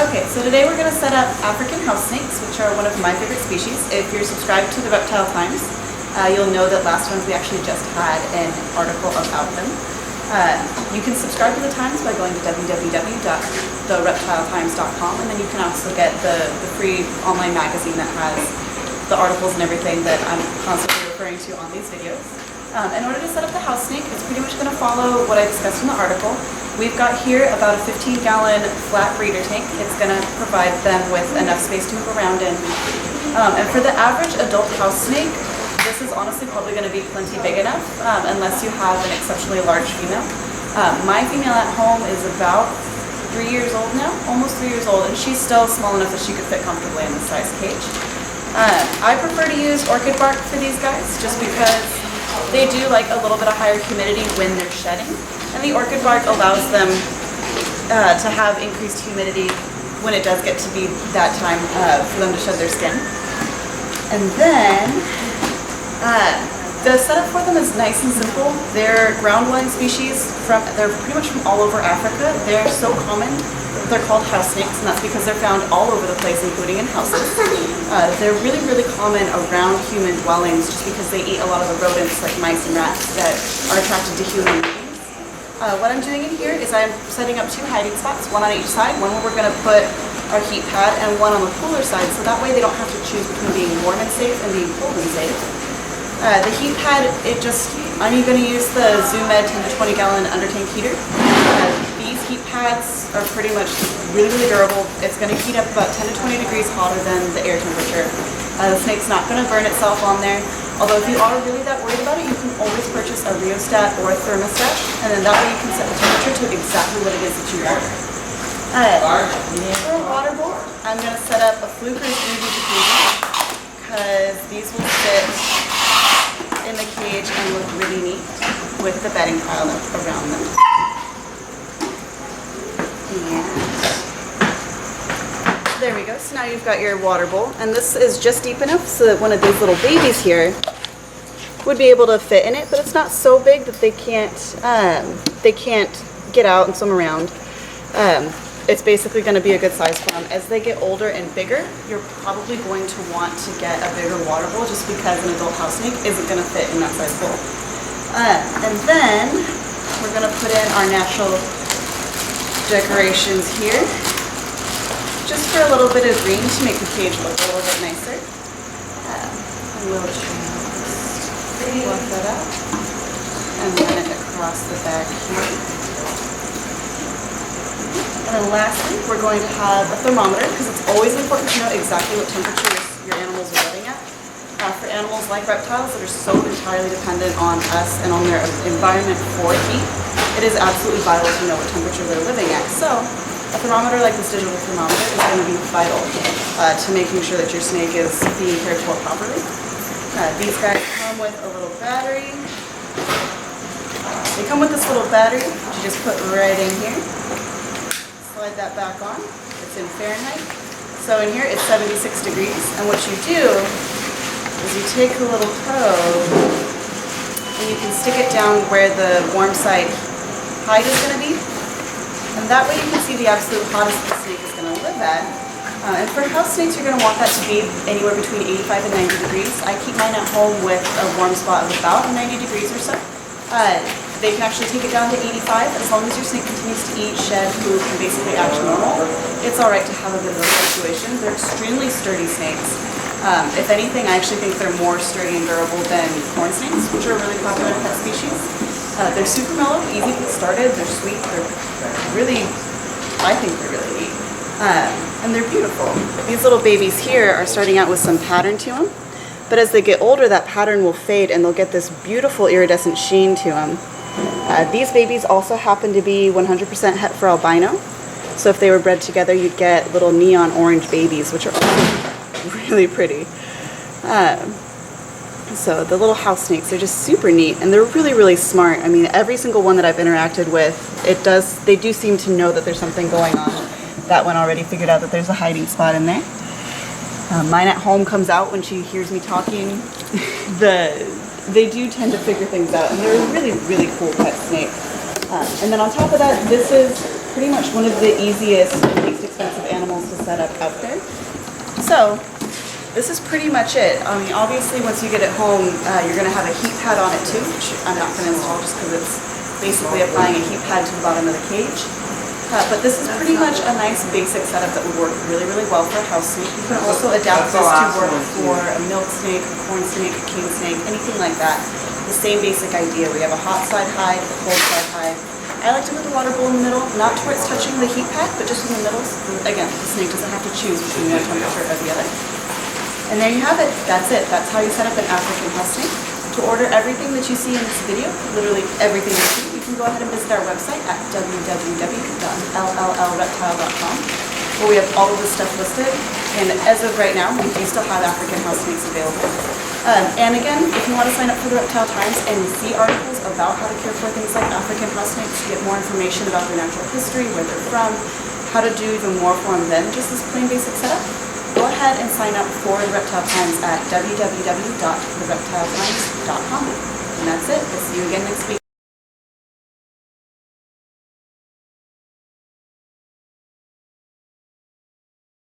Okay, so today we're going to set up African house snakes, which are one of my favorite species. If you're subscribed to the Reptile Times, you'll know that last month we actually just had an article about them. You can subscribe to the Times by going to www.thereptiletimes.com, and then you can also get the free online magazine that has the articles and everything that I'm constantly referring to on these videos. In order to set up the house snake, it's pretty much going to follow what I discussed in the article. We've got here about a 15-gallon flat breeder tank. It's going to provide them with enough space to move around in. And for the average adult house snake, this is honestly probably going to be plenty big enough, unless you have an exceptionally large female. My female at home is about 3 years old now, almost 3 years old, and she's still small enough that she could fit comfortably in this size cage. I prefer to use orchid bark for these guys, just because they do like a little bit of higher humidity when they're shedding, and the orchid bark allows them to have increased humidity when it does get to be that time for them to shed their skin. And then the setup for them is nice and simple. They're ground-dwelling species. They're pretty much from all over Africa. They're so common. They're called house snakes, and that's because they're found all over the place, including in houses. They're really, really common around human dwellings just because they eat a lot of the rodents like mice and rats that are attracted to human beings. What I'm doing in here is I'm setting up 2 hiding spots, one on each side, one where we're going to put our heat pad and one on the cooler side, so that way they don't have to choose between being warm and safe and being cold and safe. The heat pad, I'm going to use the ZoomEd 10 to 20 gallon under tank heater. These heat pads are pretty much really, really durable. It's going to heat up about 10 to 20 degrees hotter than the air temperature. The snake's not going to burn itself on there. Although if you are really that worried about it, you can always purchase a rheostat or a thermostat, and then that way you can set the temperature to exactly what it is that you want. For a water bowl, I'm going to set up a fluke or an easy jacuzzi, because these will fit in the cage and look really neat with the bedding pile around them. And there we go. So now you've got your water bowl, and this is just deep enough so that one of these little babies here would be able to fit in it, but it's not so big that they can't get out and swim around. It's basically going to be a good size for them. As they get older and bigger, you're probably going to want to get a bigger water bowl just because an adult house snake isn't going to fit in that size bowl. And then we're going to put in our natural decorations here, just for a little bit of green to make the cage look a little bit nicer. And we'll just fluff that up and run it across the back here. And then lastly, we're going to have a thermometer, because it's always important to know exactly what temperature your animals are living at. For animals like reptiles that are so entirely dependent on us and on their environment for heat, it is absolutely vital to know what temperature they're living at. So a thermometer like this digital thermometer is going to be vital to making sure that your snake is being cared for properly. These guys come with a little battery. They come with this little battery, which you just put right in here. Slide that back on. It's in Fahrenheit. So in here it's 76 degrees, and what you do is you take a little probe and you can stick it down where the warm side hide is going to be, and that way you can see the absolute hottest the snake is going to live at. And for house snakes, you're going to want that to be anywhere between 85 and 90 degrees. I keep mine at home with a warm spot of about 90 degrees or so. They can actually take it down to 85 as long as your snake continues to eat, shed, poop, and basically act normal. It's alright to have a bit of a fluctuation. They're extremely sturdy snakes. If anything, I actually think they're more sturdy and durable than corn snakes, which are a really popular pet species. They're super mellow, easy to get started, they're sweet, I think they're really neat. And they're beautiful. These little babies here are starting out with some pattern to them, but as they get older, that pattern will fade and they'll get this beautiful iridescent sheen to them. These babies also happen to be 100% het for albino, so if they were bred together, you'd get little neon orange babies, which are also really pretty. So the little house snakes are just super neat, and they're really, really smart. I mean, every single one that I've interacted with, they do seem to know that there's something going on. That one already figured out that there's a hiding spot in there. Mine at home comes out when she hears me talking. They do tend to figure things out, and they're a really, really cool pet snake. And then on top of that, this is pretty much one of the easiest and least expensive animals setup out there. So this is pretty much it. I mean, obviously once you get it home, you're going to have a heat pad on it too, which I'm not going to install just because it's basically applying a heat pad to the bottom of the cage. But this is pretty much a nice basic setup that would work really, really well for a house snake. You can also adapt this to work for a milk snake, a corn snake, a king snake, anything like that. The same basic idea. We have a hot side hide, a cold side hide. I like to put the water bowl in the middle, not to where it's touching the heat pad, but just in the middle. Again, the snake doesn't have to choose between one temperature or the other. And there you have it. That's it. That's how you set up an African house snake. To order everything that you see in this video, literally everything you see, you can go ahead and visit our website at www.LLLReptile.com, where we have all of this stuff listed. And as of right now, we do still have African house snakes available. And again, if you want to sign up for the Reptile Times and see articles about how to care for things like African house snakes, get more information about their natural history, where they're from, how to do even more for them than just this plain basic setup, go ahead and sign up for the Reptile Times at www.thereptiletimes.com. And that's it. We'll see you again next week.